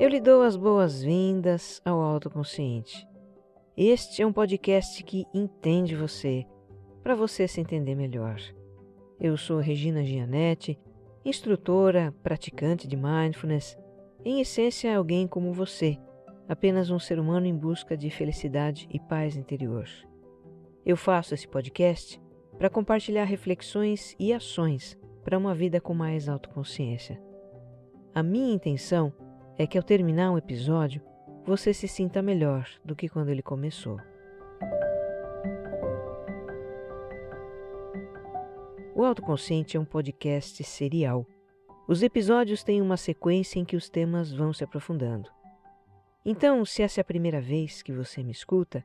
Eu lhe dou as boas-vindas ao Autoconsciente. Este é um podcast que entende você, para você se entender melhor. Eu sou Regina Gianetti, instrutora, praticante de Mindfulness, em essência alguém como você, apenas um ser humano em busca de felicidade e paz interior. Eu faço esse podcast para compartilhar reflexões e ações para uma vida com mais autoconsciência. A minha intenção é que ao terminar um episódio, você se sinta melhor do que quando ele começou. O Autoconsciente é um podcast serial. Os episódios têm uma sequência em que os temas vão se aprofundando. Então, se essa é a primeira vez que você me escuta,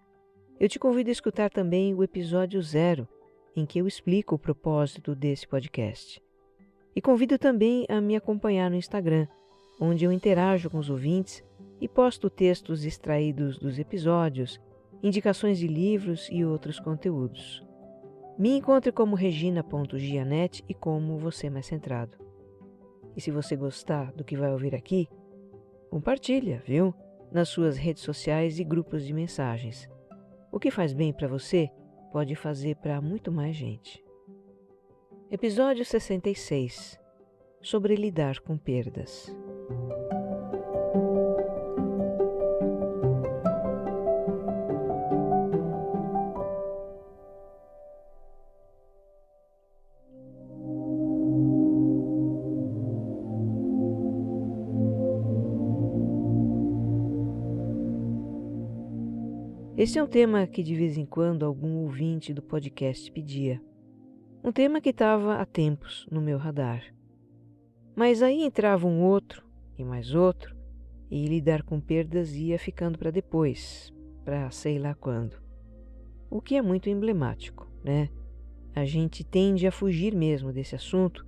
eu te convido a escutar também o episódio 0, em que eu explico o propósito desse podcast. E convido também a me acompanhar no Instagram, onde eu interajo com os ouvintes e posto textos extraídos dos episódios, indicações de livros e outros conteúdos. Me encontre como regina.gianetti e como você mais centrado. E se você gostar do que vai ouvir aqui, compartilha, viu? Nas suas redes sociais e grupos de mensagens. O que faz bem para você pode fazer para muito mais gente. Episódio 66. Sobre lidar com perdas. Esse é um tema que de vez em quando algum ouvinte do podcast pedia. Um tema que estava há tempos no meu radar. Mas aí entrava um outro e mais outro, e lidar com perdas ia ficando para depois, para sei lá quando. O que é muito emblemático, né? A gente tende a fugir mesmo desse assunto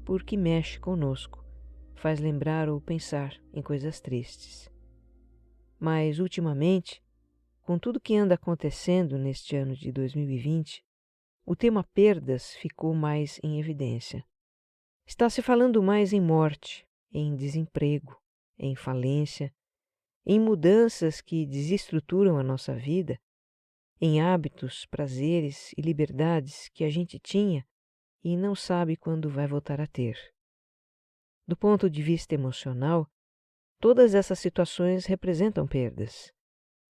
porque mexe conosco, faz lembrar ou pensar em coisas tristes. Mas, ultimamente, com tudo que anda acontecendo neste ano de 2020, o tema perdas ficou mais em evidência. Está se falando mais em morte, em desemprego, em falência, em mudanças que desestruturam a nossa vida, em hábitos, prazeres e liberdades que a gente tinha e não sabe quando vai voltar a ter. Do ponto de vista emocional, todas essas situações representam perdas.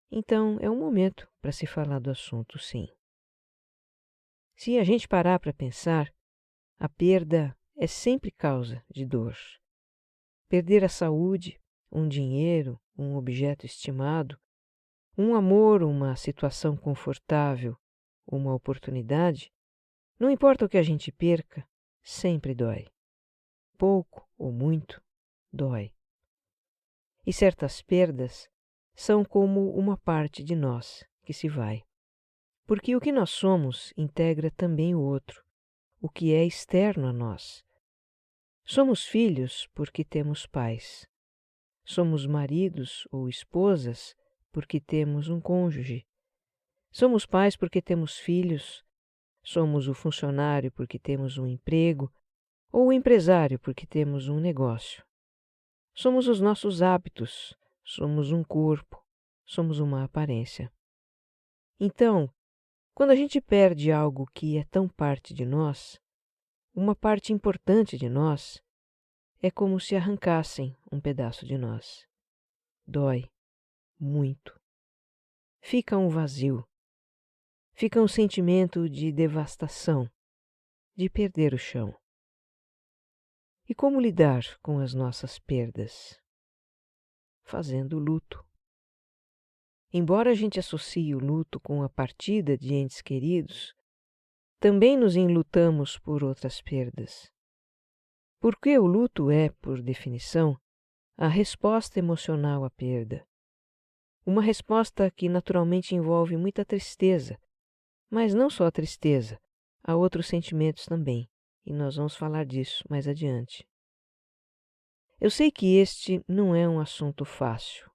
Então, é um momento para se falar do assunto, sim. Se a gente parar para pensar, a perda é sempre causa de dor. Perder a saúde, um dinheiro, um objeto estimado, um amor, uma situação confortável, uma oportunidade, não importa o que a gente perca, sempre dói. Pouco ou muito, dói. E certas perdas são como uma parte de nós que se vai. Porque o que nós somos integra também o outro, o que é externo a nós. Somos filhos porque temos pais. Somos maridos ou esposas porque temos um cônjuge. Somos pais porque temos filhos. Somos o funcionário porque temos um emprego ou o empresário porque temos um negócio. Somos os nossos hábitos, somos um corpo, somos uma aparência. Então, quando a gente perde algo que é tão parte de nós, uma parte importante de nós, é como se arrancassem um pedaço de nós. Dói muito. Fica um vazio. Fica um sentimento de devastação, de perder o chão. E como lidar com as nossas perdas? Fazendo luto. Embora a gente associe o luto com a partida de entes queridos, também nos enlutamos por outras perdas. Porque o luto é, por definição, a resposta emocional à perda. Uma resposta que naturalmente envolve muita tristeza, mas não só a tristeza, há outros sentimentos também, e nós vamos falar disso mais adiante. Eu sei que este não é um assunto fácil.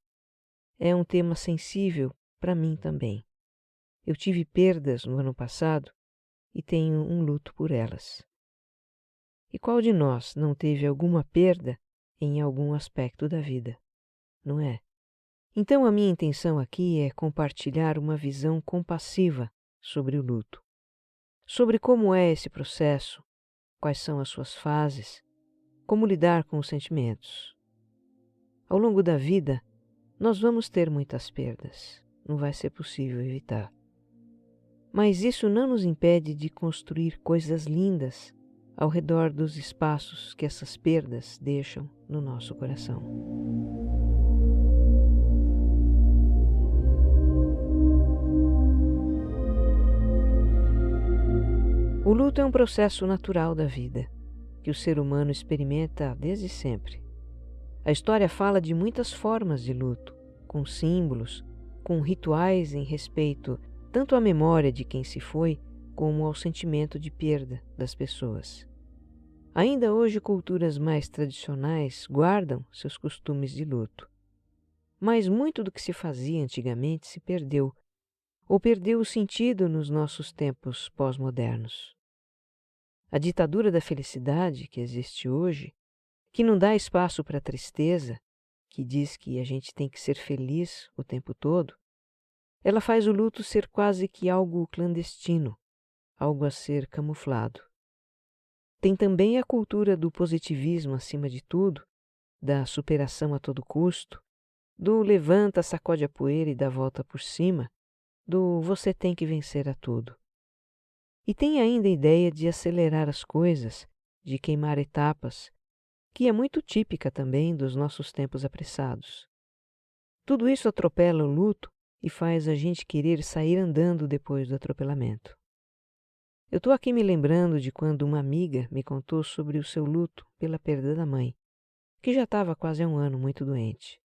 É um tema sensível para mim também. Eu tive perdas no ano passado e tenho um luto por elas. E qual de nós não teve alguma perda em algum aspecto da vida? não é? Então a minha intenção aqui é compartilhar uma visão compassiva sobre o luto, sobre como é esse processo, quais são as suas fases, como lidar com os sentimentos. Ao longo da vida, nós vamos ter muitas perdas, não vai ser possível evitar. Mas isso não nos impede de construir coisas lindas ao redor dos espaços que essas perdas deixam no nosso coração. O luto é um processo natural da vida, que o ser humano experimenta desde sempre. A história fala de muitas formas de luto, com símbolos, com rituais em respeito tanto à memória de quem se foi, como ao sentimento de perda das pessoas. Ainda hoje, culturas mais tradicionais guardam seus costumes de luto. Mas muito do que se fazia antigamente se perdeu, ou perdeu o sentido nos nossos tempos pós-modernos. A ditadura da felicidade que existe hoje, que não dá espaço para a tristeza, que diz que a gente tem que ser feliz o tempo todo, ela faz o luto ser quase que algo clandestino, algo a ser camuflado. Tem também a cultura do positivismo acima de tudo, da superação a todo custo, do levanta, sacode a poeira e dá a volta por cima, do você tem que vencer a tudo. E tem ainda a ideia de acelerar as coisas, de queimar etapas, que é muito típica também dos nossos tempos apressados. Tudo isso atropela o luto e faz a gente querer sair andando depois do atropelamento. Eu estou aqui me lembrando de quando uma amiga me contou sobre o seu luto pela perda da mãe, que já estava quase há um ano muito doente.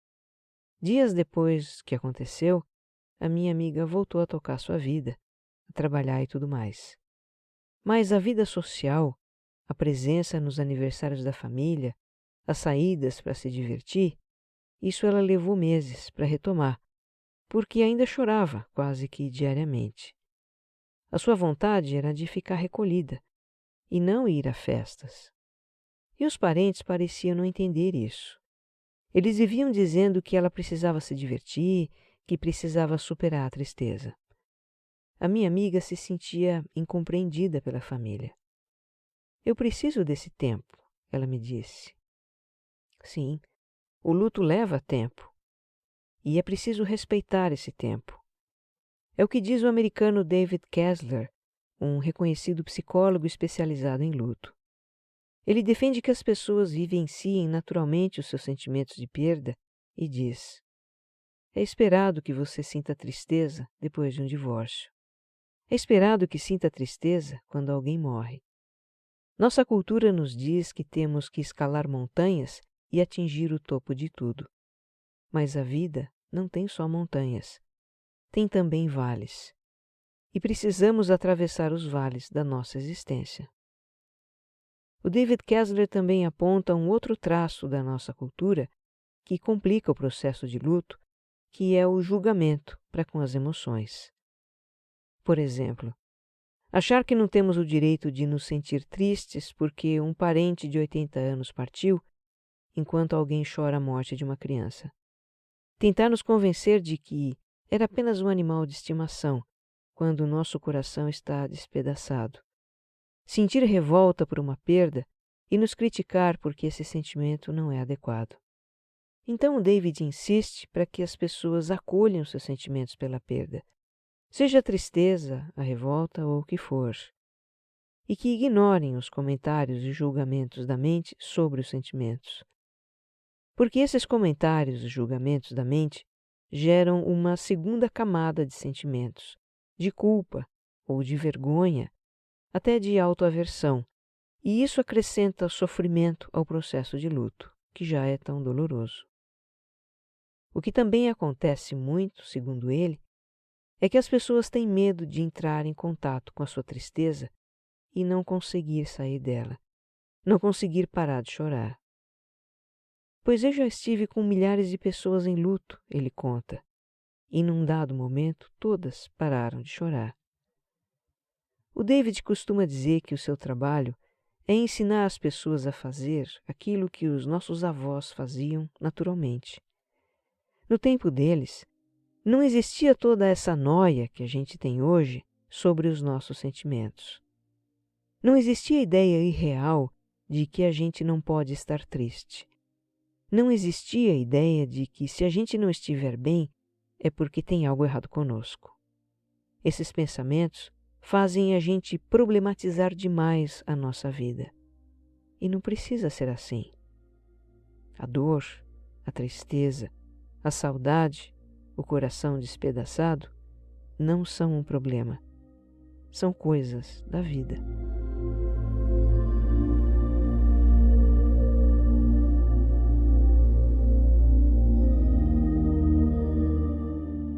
Dias depois que aconteceu, a minha amiga voltou a tocar sua vida, a trabalhar e tudo mais. Mas a vida social, a presença nos aniversários da família, as saídas para se divertir, isso ela levou meses para retomar, porque ainda chorava quase que diariamente. A sua vontade era de ficar recolhida e não ir a festas. E os parentes pareciam não entender isso. Eles viviam dizendo que ela precisava se divertir, que precisava superar a tristeza. A minha amiga se sentia incompreendida pela família. Eu preciso desse tempo, ela me disse. Sim, o luto leva tempo. E é preciso respeitar esse tempo. É o que diz o americano David Kessler, um reconhecido psicólogo especializado em luto. Ele defende que as pessoas vivenciem naturalmente os seus sentimentos de perda e diz: é esperado que você sinta tristeza depois de um divórcio. É esperado que sinta tristeza quando alguém morre. Nossa cultura nos diz que temos que escalar montanhas e atingir o topo de tudo. Mas a vida não tem só montanhas, tem também vales. E precisamos atravessar os vales da nossa existência. O David Kessler também aponta um outro traço da nossa cultura que complica o processo de luto, que é o julgamento para com as emoções. Por exemplo, achar que não temos o direito de nos sentir tristes porque um parente de 80 anos partiu, enquanto alguém chora a morte de uma criança. Tentar nos convencer de que era apenas um animal de estimação, quando o nosso coração está despedaçado. Sentir revolta por uma perda e nos criticar porque esse sentimento não é adequado. Então o David insiste para que as pessoas acolham seus sentimentos pela perda, seja a tristeza, a revolta ou o que for, e que ignorem os comentários e julgamentos da mente sobre os sentimentos. Porque esses comentários e julgamentos da mente geram uma segunda camada de sentimentos, de culpa ou de vergonha, até de autoaversão, e isso acrescenta sofrimento ao processo de luto, que já é tão doloroso. O que também acontece muito, segundo ele, é que as pessoas têm medo de entrar em contato com a sua tristeza e não conseguir sair dela, não conseguir parar de chorar. Pois eu já estive com milhares de pessoas em luto, ele conta, e num dado momento todas pararam de chorar. O David costuma dizer que o seu trabalho é ensinar as pessoas a fazer aquilo que os nossos avós faziam naturalmente. No tempo deles, não existia toda essa noia que a gente tem hoje sobre os nossos sentimentos. Não existia a ideia irreal de que a gente não pode estar triste. Não existia a ideia de que se a gente não estiver bem, é porque tem algo errado conosco. Esses pensamentos fazem a gente problematizar demais a nossa vida. E não precisa ser assim. A dor, a tristeza, a saudade, o coração despedaçado não são um problema. São coisas da vida.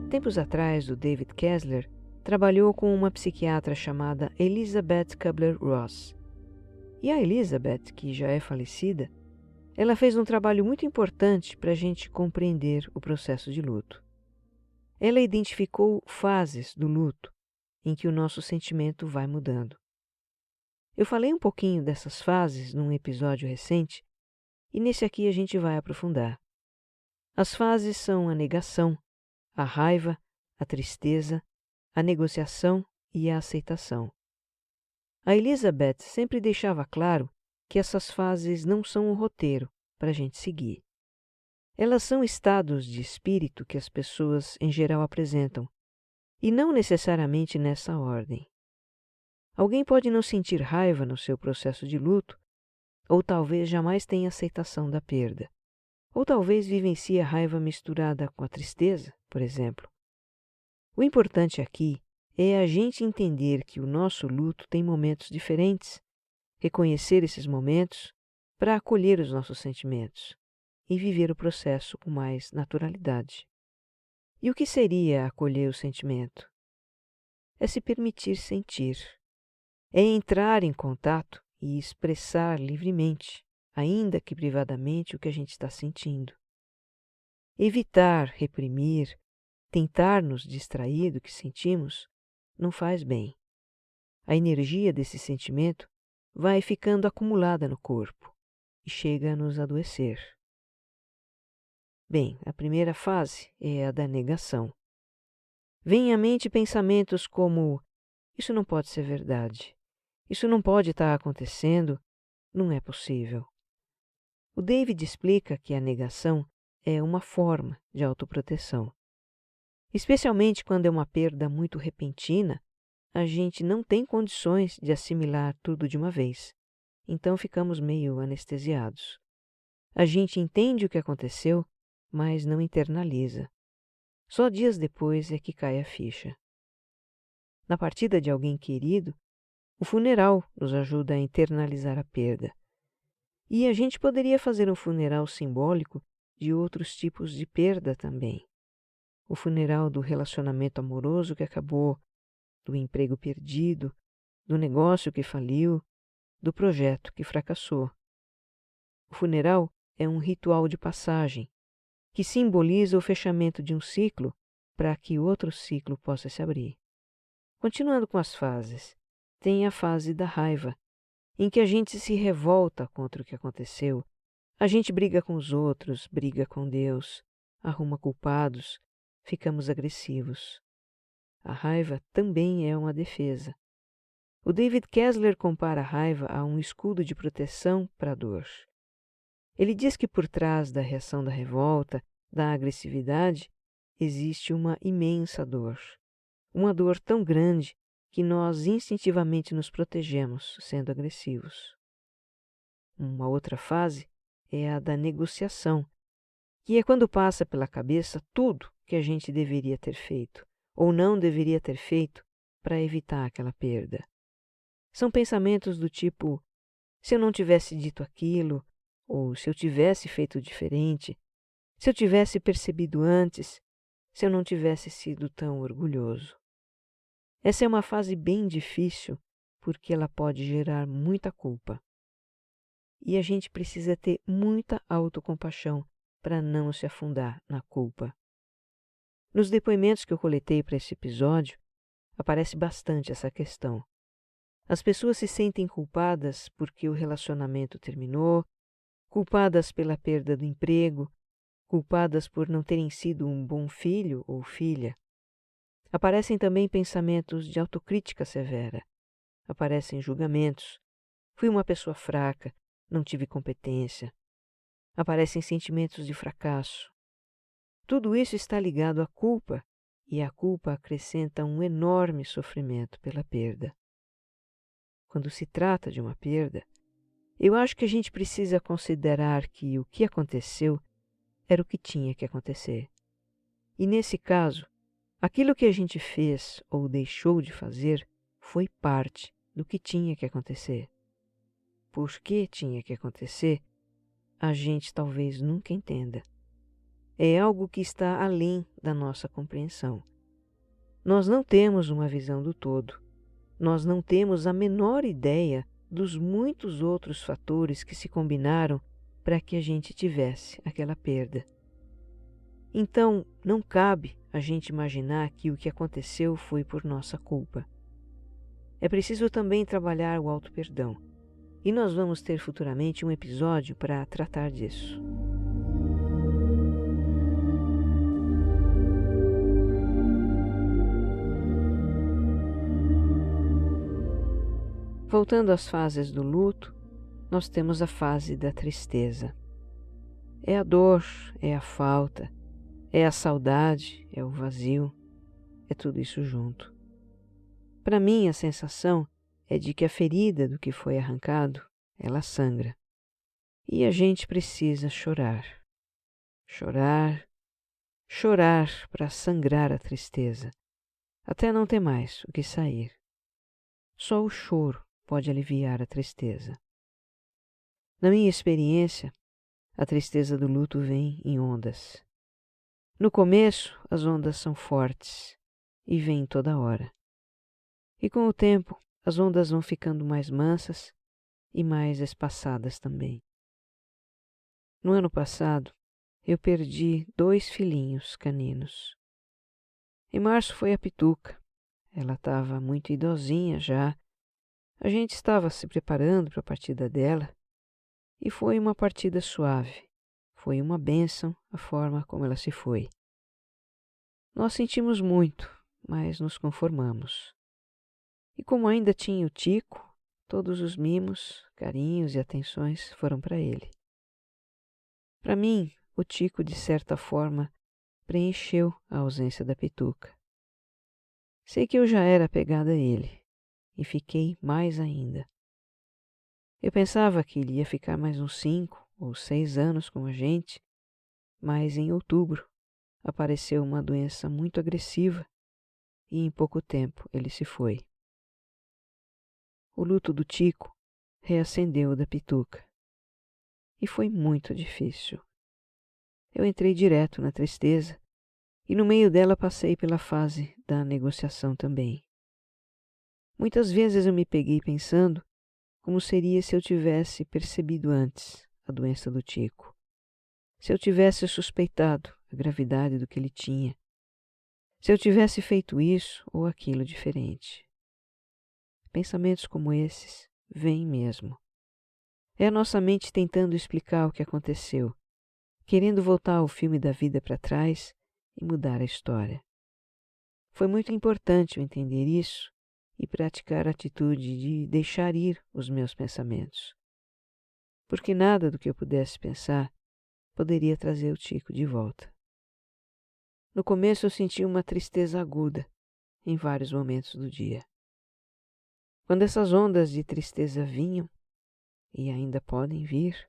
Tempos atrás, o David Kessler trabalhou com uma psiquiatra chamada Elizabeth Kubler-Ross. E a Elizabeth, que já é falecida, ela fez um trabalho muito importante para a gente compreender o processo de luto. Ela identificou fases do luto em que o nosso sentimento vai mudando. Eu falei um pouquinho dessas fases num episódio recente e nesse aqui a gente vai aprofundar. As fases são a negação, a raiva, a tristeza, a negociação e a aceitação. A Elizabeth sempre deixava claro que essas fases não são um roteiro para a gente seguir. Elas são estados de espírito que as pessoas em geral apresentam, e não necessariamente nessa ordem. Alguém pode não sentir raiva no seu processo de luto, ou talvez jamais tenha aceitação da perda, ou talvez vivencie a raiva misturada com a tristeza, por exemplo. O importante aqui é a gente entender que o nosso luto tem momentos diferentes, reconhecer esses momentos para acolher os nossos sentimentos e viver o processo com mais naturalidade. E o que seria acolher o sentimento? É se permitir sentir, é entrar em contato e expressar livremente, ainda que privadamente, o que a gente está sentindo. Evitar, reprimir, tentar nos distrair do que sentimos não faz bem. A energia desse sentimento vai ficando acumulada no corpo e chega a nos adoecer. Bem, a primeira fase é a da negação. Vêm à mente pensamentos como: isso não pode ser verdade, isso não pode estar acontecendo, não é possível. O David explica que a negação é uma forma de autoproteção. Especialmente quando é uma perda muito repentina, a gente não tem condições de assimilar tudo de uma vez, então ficamos meio anestesiados. A gente entende o que aconteceu, mas não internaliza. Só dias depois é que cai a ficha. Na partida de alguém querido, o funeral nos ajuda a internalizar a perda. E a gente poderia fazer um funeral simbólico de outros tipos de perda também. O funeral do relacionamento amoroso que acabou, do emprego perdido, do negócio que faliu, do projeto que fracassou. O funeral é um ritual de passagem que simboliza o fechamento de um ciclo para que outro ciclo possa se abrir. Continuando com as fases, tem a fase da raiva, em que a gente se revolta contra o que aconteceu. A gente briga com os outros, briga com Deus, arruma culpados, ficamos agressivos. A raiva também é uma defesa. O David Kessler compara a raiva a um escudo de proteção para a dor. Ele diz que por trás da reação da revolta, da agressividade, existe uma imensa dor. Uma dor tão grande que nós instintivamente nos protegemos sendo agressivos. Uma outra fase é a da negociação, que é quando passa pela cabeça tudo que a gente deveria ter feito ou não deveria ter feito para evitar aquela perda. São pensamentos do tipo: se eu não tivesse dito aquilo, ou se eu tivesse feito diferente, se eu tivesse percebido antes, se eu não tivesse sido tão orgulhoso. Essa é uma fase bem difícil porque ela pode gerar muita culpa. E a gente precisa ter muita autocompaixão para não se afundar na culpa. Nos depoimentos que eu coletei para esse episódio, aparece bastante essa questão. As pessoas se sentem culpadas porque o relacionamento terminou, culpadas pela perda do emprego, culpadas por não terem sido um bom filho ou filha. Aparecem também pensamentos de autocrítica severa. Aparecem julgamentos. Fui uma pessoa fraca, não tive competência. Aparecem sentimentos de fracasso. Tudo isso está ligado à culpa, e a culpa acrescenta um enorme sofrimento pela perda. Quando se trata de uma perda, eu acho que a gente precisa considerar que o que aconteceu era o que tinha que acontecer. E nesse caso, aquilo que a gente fez ou deixou de fazer foi parte do que tinha que acontecer. Por que tinha que acontecer, a gente talvez nunca entenda. É algo que está além da nossa compreensão. Nós não temos uma visão do todo. Nós não temos a menor ideia dos muitos outros fatores que se combinaram para que a gente tivesse aquela perda. Então, não cabe a gente imaginar que o que aconteceu foi por nossa culpa. É preciso também trabalhar o auto-perdão. E nós vamos ter futuramente um episódio para tratar disso. Voltando às fases do luto, nós temos a fase da tristeza. É a dor, é a falta, é a saudade, é o vazio, é tudo isso junto. Para mim, a sensação é de que a ferida do que foi arrancado, ela sangra. E a gente precisa chorar. Chorar, chorar para sangrar a tristeza, até não ter mais o que sair. Só o choro pode aliviar a tristeza. Na minha experiência, a tristeza do luto vem em ondas. No começo, as ondas são fortes e vêm toda hora. E com o tempo, as ondas vão ficando mais mansas e mais espaçadas também. No ano passado, eu perdi 2 filhinhos caninos. Em março foi a Pituca. Ela estava muito idosinha já. A gente estava se preparando para a partida dela e foi uma partida suave. Foi uma bênção a forma como ela se foi. Nós sentimos muito, mas nos conformamos. E como ainda tinha o Tico, todos os mimos, carinhos e atenções foram para ele. Para mim, o Tico, de certa forma, preencheu a ausência da Pituca. Sei que eu já era apegada a ele, e fiquei mais ainda. Eu pensava que ele ia ficar mais uns 5 ou 6 anos com a gente, mas em outubro apareceu uma doença muito agressiva e em pouco tempo ele se foi. O luto do Tico reacendeu o da Pituca. E foi muito difícil. Eu entrei direto na tristeza e no meio dela passei pela fase da negociação também. Muitas vezes eu me peguei pensando como seria se eu tivesse percebido antes a doença do Tico, se eu tivesse suspeitado a gravidade do que ele tinha, se eu tivesse feito isso ou aquilo diferente. Pensamentos como esses vêm mesmo. É a nossa mente tentando explicar o que aconteceu, querendo voltar o filme da vida para trás e mudar a história. Foi muito importante eu entender isso e praticar a atitude de deixar ir os meus pensamentos, porque nada do que eu pudesse pensar poderia trazer o Tico de volta. No começo eu senti uma tristeza aguda em vários momentos do dia. Quando essas ondas de tristeza vinham, e ainda podem vir,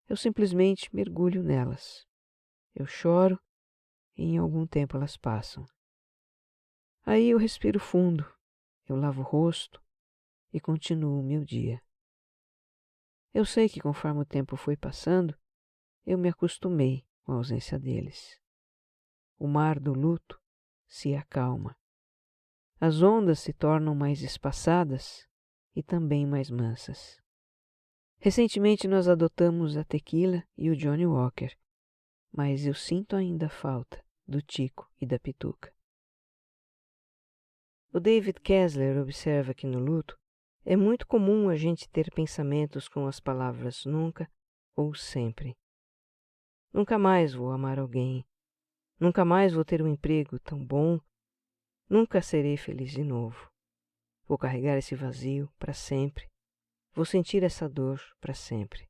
eu simplesmente mergulho nelas. Eu choro e em algum tempo elas passam. Aí eu respiro fundo, eu lavo o rosto e continuo o meu dia. Eu sei que conforme o tempo foi passando, eu me acostumei com a ausência deles. O mar do luto se acalma. As ondas se tornam mais espaçadas e também mais mansas. Recentemente nós adotamos a Tequila e o Johnny Walker, mas eu sinto ainda falta do Tico e da Pituca. O David Kessler observa que no luto é muito comum a gente ter pensamentos com as palavras nunca ou sempre. Nunca mais vou amar alguém. Nunca mais vou ter um emprego tão bom. Nunca serei feliz de novo. Vou carregar esse vazio para sempre. Vou sentir essa dor para sempre.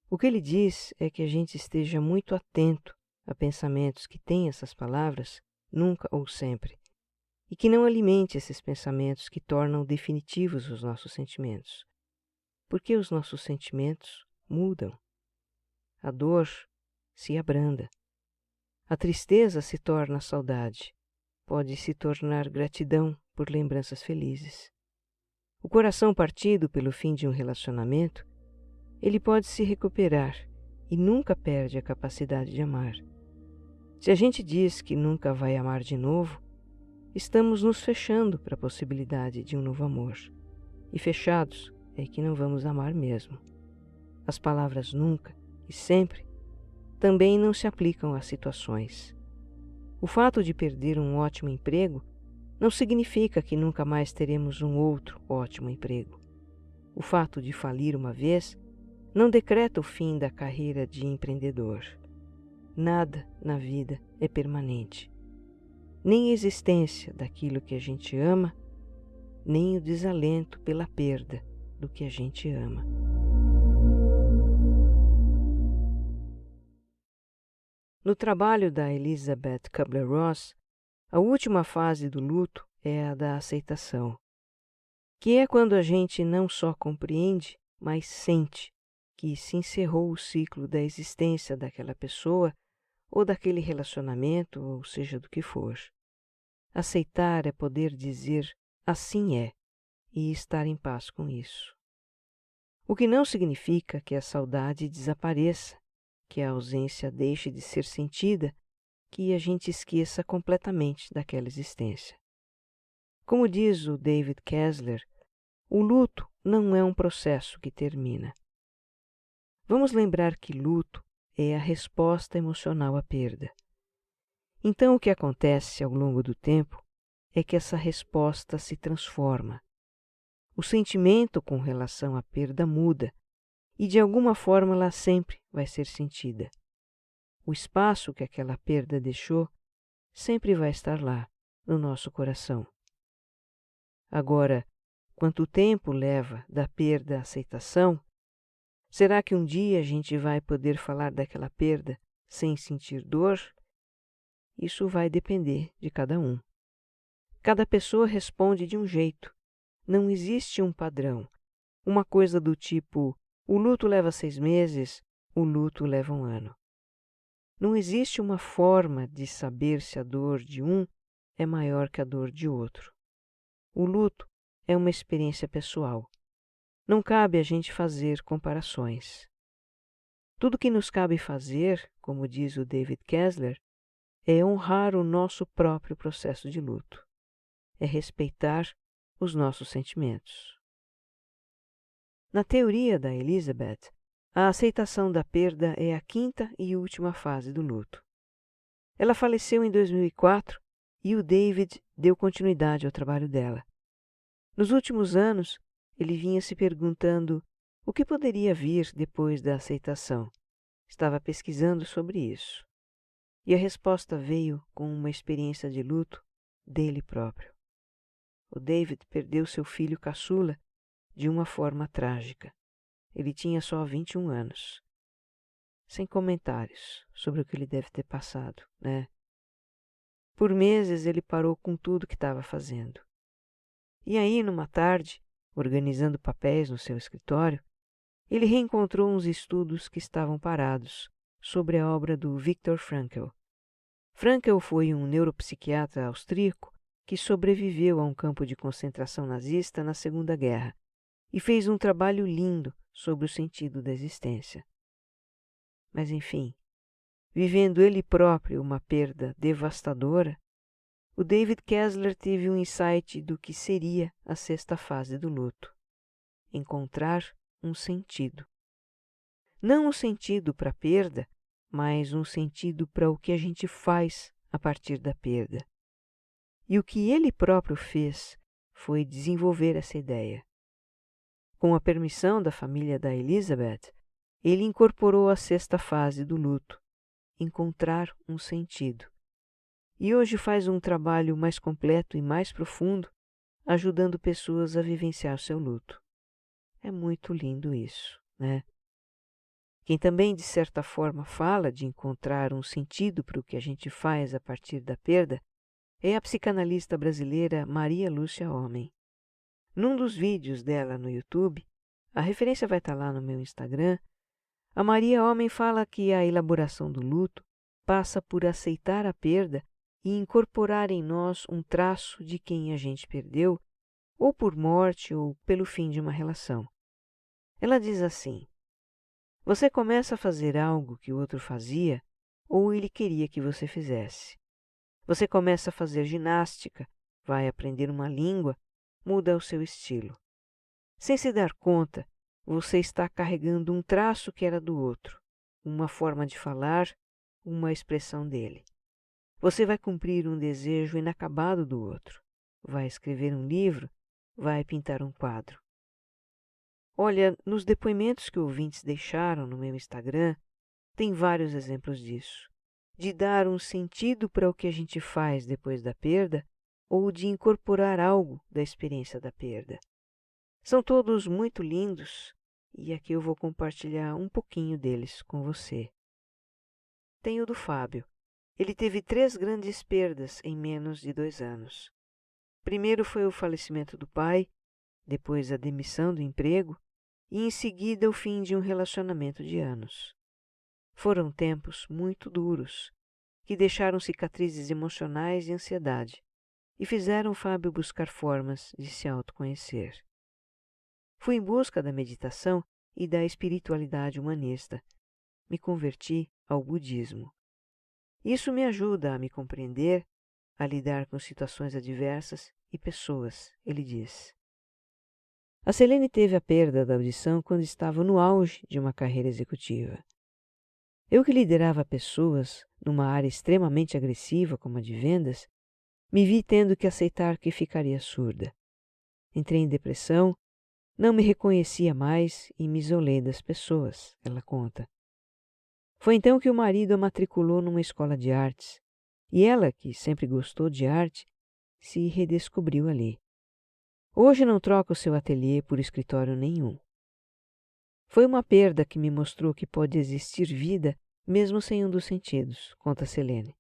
O que ele diz é que a gente esteja muito atento a pensamentos que têm essas palavras, nunca ou sempre, e que não alimente esses pensamentos que tornam definitivos os nossos sentimentos. Porque os nossos sentimentos mudam. A dor se abranda. A tristeza se torna saudade. Pode se tornar gratidão por lembranças felizes. O coração partido pelo fim de um relacionamento, ele pode se recuperar e nunca perde a capacidade de amar. Se a gente diz que nunca vai amar de novo, estamos nos fechando para a possibilidade de um novo amor. E fechados é que não vamos amar mesmo. As palavras nunca e sempre também não se aplicam às situações. O fato de perder um ótimo emprego não significa que nunca mais teremos um outro ótimo emprego. O fato de falir uma vez não decreta o fim da carreira de empreendedor. Nada na vida é permanente. Nem a existência daquilo que a gente ama, nem o desalento pela perda do que a gente ama. No trabalho da Elizabeth Kubler-Ross, a última fase do luto é a da aceitação, que é quando a gente não só compreende, mas sente que se encerrou o ciclo da existência daquela pessoa ou daquele relacionamento, ou seja do que for. Aceitar é poder dizer assim é e estar em paz com isso. O que não significa que a saudade desapareça, que a ausência deixe de ser sentida, que a gente esqueça completamente daquela existência. Como diz o David Kessler, o luto não é um processo que termina. Vamos lembrar que luto é a resposta emocional à perda. Então o que acontece ao longo do tempo é que essa resposta se transforma. O sentimento com relação à perda muda e de alguma forma ela sempre vai ser sentida. O espaço que aquela perda deixou sempre vai estar lá, no nosso coração. Agora, quanto tempo leva da perda à aceitação? Será que um dia a gente vai poder falar daquela perda sem sentir dor? Isso vai depender de cada um. Cada pessoa responde de um jeito. Não existe um padrão, uma coisa do tipo, o luto leva 6 meses, o luto leva 1 ano. Não existe uma forma de saber se a dor de um é maior que a dor de outro. O luto é uma experiência pessoal. Não cabe a gente fazer comparações. Tudo que nos cabe fazer, como diz o David Kessler, é honrar o nosso próprio processo de luto. É respeitar os nossos sentimentos. Na teoria da Elizabeth, a aceitação da perda é a 5ª e última fase do luto. Ela faleceu em 2004 e o David deu continuidade ao trabalho dela. Nos últimos anos, ele vinha se perguntando o que poderia vir depois da aceitação. Estava pesquisando sobre isso. E a resposta veio com uma experiência de luto dele próprio. O David perdeu seu filho caçula de uma forma trágica. Ele tinha só 21 anos. Sem comentários sobre o que ele deve ter passado, né? Por meses ele parou com tudo que estava fazendo. E aí, numa tarde, organizando papéis no seu escritório, ele reencontrou uns estudos que estavam parados sobre a obra do Viktor Frankl. Frankl foi um neuropsiquiatra austríaco que sobreviveu a um campo de concentração nazista na Segunda Guerra e fez um trabalho lindo sobre o sentido da existência. Mas, enfim, vivendo ele próprio uma perda devastadora, o David Kessler teve um insight do que seria a 6ª fase do luto: encontrar um sentido. Não um sentido para a perda, mas um sentido para o que a gente faz a partir da perda. E o que ele próprio fez foi desenvolver essa ideia. Com a permissão da família da Elizabeth, ele incorporou a sexta fase do luto, encontrar um sentido. E hoje faz um trabalho mais completo e mais profundo, ajudando pessoas a vivenciar seu luto. É muito lindo isso, né? Quem também, de certa forma, fala de encontrar um sentido para o que a gente faz a partir da perda é a psicanalista brasileira Maria Lúcia Homem. Num dos vídeos dela no YouTube, a referência vai estar lá no meu Instagram, a Maria Homem fala que a elaboração do luto passa por aceitar a perda e incorporar em nós um traço de quem a gente perdeu, ou por morte ou pelo fim de uma relação. Ela diz assim: você começa a fazer algo que o outro fazia ou ele queria que você fizesse. Você começa a fazer ginástica, vai aprender uma língua, muda o seu estilo. Sem se dar conta, você está carregando um traço que era do outro, uma forma de falar, uma expressão dele. Você vai cumprir um desejo inacabado do outro, vai escrever um livro, vai pintar um quadro. Olha, nos depoimentos que ouvintes deixaram no meu Instagram, tem vários exemplos disso. De dar um sentido para o que a gente faz depois da perda ou de incorporar algo da experiência da perda. São todos muito lindos e aqui eu vou compartilhar um pouquinho deles com você. Tem o do Fábio. Ele teve 3 grandes perdas em menos de 2 anos. Primeiro foi o falecimento do pai, depois a demissão do emprego e em seguida o fim de um relacionamento de anos. Foram tempos muito duros, que deixaram cicatrizes emocionais e ansiedade, e fizeram Fábio buscar formas de se autoconhecer. Fui em busca da meditação e da espiritualidade humanista. Me converti ao budismo. Isso me ajuda a me compreender, a lidar com situações adversas e pessoas, ele diz. A Selene teve a perda da audição quando estava no auge de uma carreira executiva. Eu que liderava pessoas numa área extremamente agressiva como a de vendas, me vi tendo que aceitar que ficaria surda. Entrei em depressão, não me reconhecia mais e me isolei das pessoas, ela conta. Foi então que o marido a matriculou numa escola de artes, e ela, que sempre gostou de arte, se redescobriu ali. Hoje não troca o seu ateliê por escritório nenhum. Foi uma perda que me mostrou que pode existir vida mesmo sem um dos sentidos, conta Selene.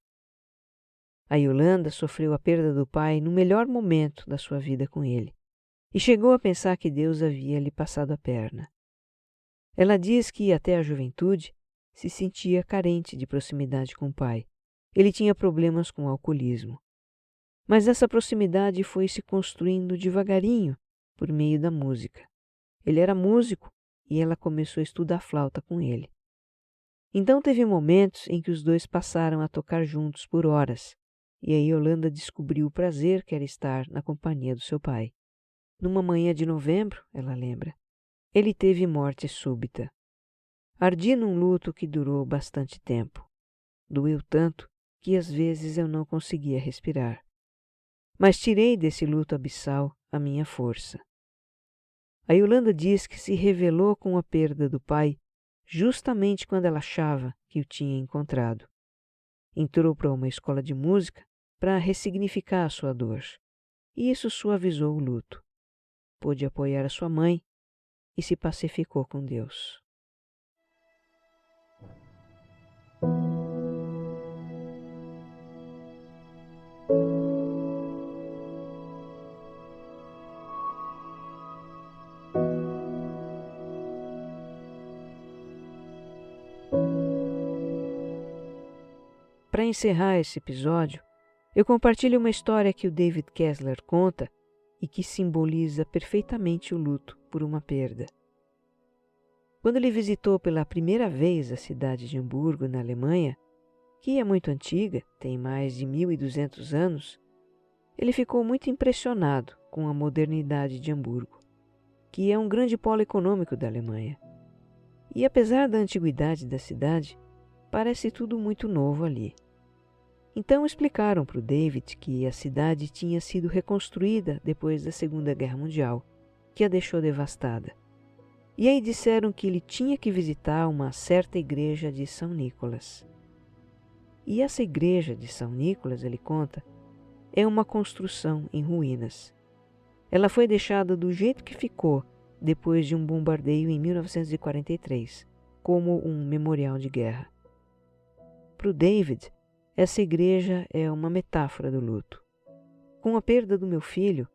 A Yolanda sofreu a perda do pai no melhor momento da sua vida com ele e chegou a pensar que Deus havia lhe passado a perna. Ela diz que até a juventude se sentia carente de proximidade com o pai. Ele tinha problemas com o alcoolismo. Mas essa proximidade foi se construindo devagarinho por meio da música. Ele era músico e ela começou a estudar flauta com ele. Então teve momentos em que os dois passaram a tocar juntos por horas, e aí Yolanda descobriu o prazer que era estar na companhia do seu pai. Numa manhã de novembro, ela lembra, ele teve morte súbita. Ardi num luto que durou bastante tempo. Doeu tanto que às vezes eu não conseguia respirar. Mas tirei desse luto abissal a minha força. A Yolanda diz que se revelou com a perda do pai justamente quando ela achava que o tinha encontrado. Entrou para uma escola de música para ressignificar a sua dor, e isso suavizou o luto. Pôde apoiar a sua mãe e se pacificou com Deus. Para encerrar esse episódio, eu compartilho uma história que o David Kessler conta e que simboliza perfeitamente o luto por uma perda. Quando ele visitou pela primeira vez a cidade de Hamburgo, na Alemanha, que é muito antiga, tem mais de 1200 anos, ele ficou muito impressionado com a modernidade de Hamburgo, que é um grande polo econômico da Alemanha. E apesar da antiguidade da cidade, parece tudo muito novo ali. Então explicaram para o David que a cidade tinha sido reconstruída depois da Segunda Guerra Mundial, que a deixou devastada. E aí disseram que ele tinha que visitar uma certa igreja de São Nicolas. E essa igreja de São Nicolas, ele conta, é uma construção em ruínas. Ela foi deixada do jeito que ficou depois de um bombardeio em 1943, como um memorial de guerra. Para o David, essa igreja é uma metáfora do luto. Com a perda do meu filho,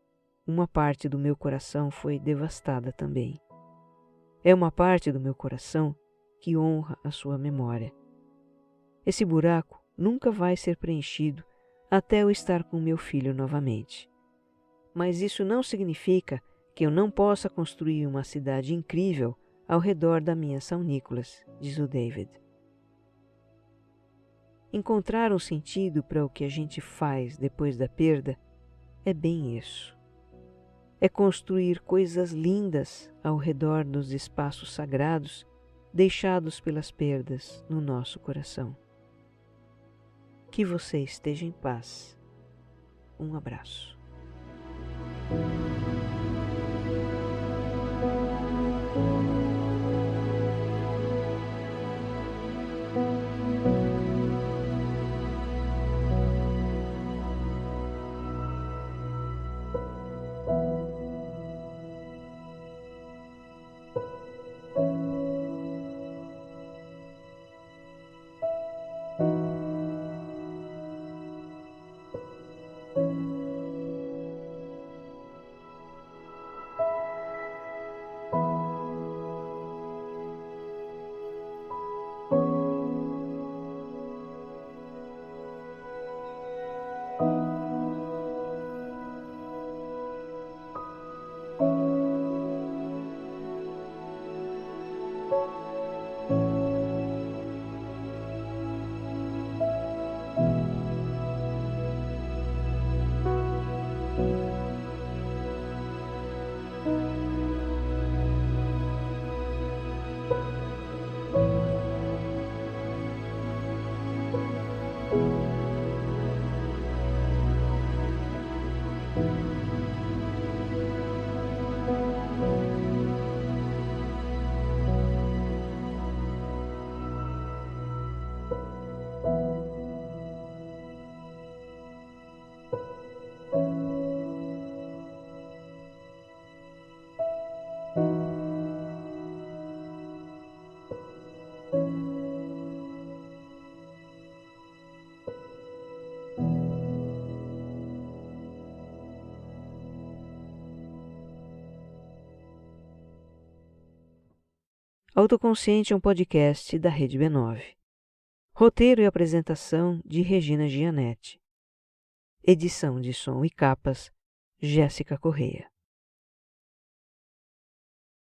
uma parte do meu coração foi devastada também. É uma parte do meu coração que honra a sua memória. Esse buraco nunca vai ser preenchido até eu estar com meu filho novamente. Mas isso não significa que eu não possa construir uma cidade incrível ao redor da minha São Nicolas, diz o David. Encontrar um sentido para o que a gente faz depois da perda é bem isso. É construir coisas lindas ao redor dos espaços sagrados deixados pelas perdas no nosso coração. Que você esteja em paz. Um abraço. Autoconsciente é um podcast da Rede B9. Roteiro e apresentação de Regina Gianetti. Edição de som e capas, Jéssica Correia.